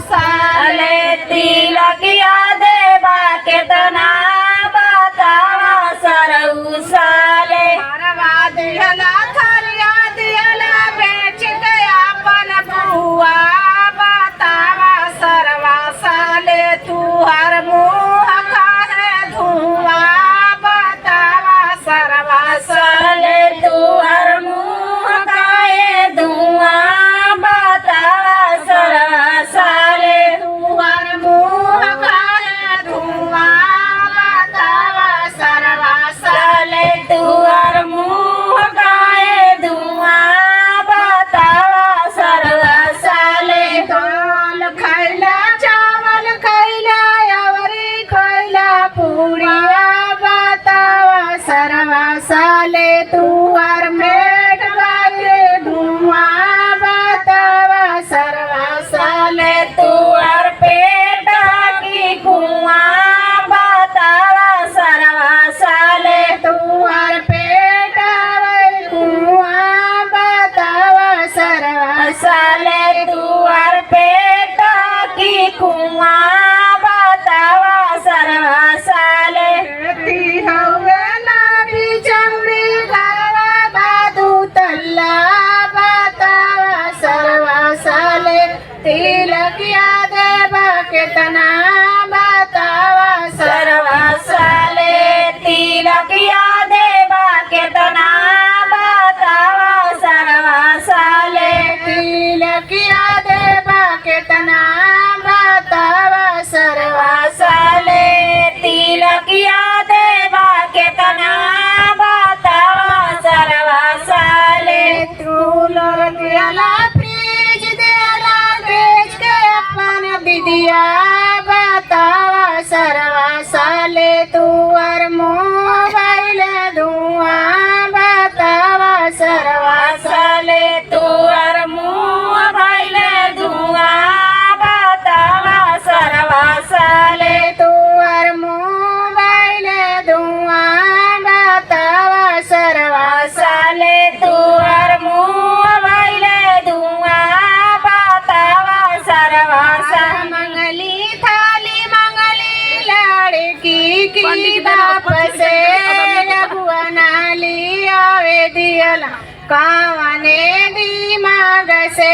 साले तिलकिया देवा केतना बतावा सरऊ साले हरवा दिहला थरिया दिहला बेच के अपन बुआ बतावा सरवा साले तू हर मुँह काहे धुआं बतावा सरवा साले तू हर मुँह काहे धुआं बतावा सरवा साले तू हर मुँह काहे धुआं बतावा सरवा साले तू हर मुँह काहे धुआं बतावा सरवा साले दाल खैला चावल खैला अवरी खैला पूड़िया बतावा सरवा साले तू हर मेट बाजे धुआं बतावा सरवा साले तू हर पेट की कुआं बतावा सरवा साले तू हर पेट कुआं बतावा सरवा साले तू हर पेट की कुआं बतावा सरवा साले हवे नारी चंबी गावा बादू तल्ला बतावा सरवा साले तिलकिया देवा केतना बतावा सरवा साले तिलकिया देवा केतना बतावा सरवा साले तिलकिया देवा केतना बतावा सरवा साले तिलकिया देवा केतना बतावा सरवा साले कूलर दियाला फ्रिज दियाला बेच के अपन दीदिया बतावा सरवा साले तू हर मोबाइल धुआं बतावा सरवा साले तू हर मोबाइल धुआं बतावा सरवा साले तू हर मोबाइल धुआं बतावा सरवा साले तू हर मोबाइल धुआं बतावा सरवा सा मंगली थाली मंगली लड़की की बाप से रघुआ नाली आवे दियला कावने दिमाग से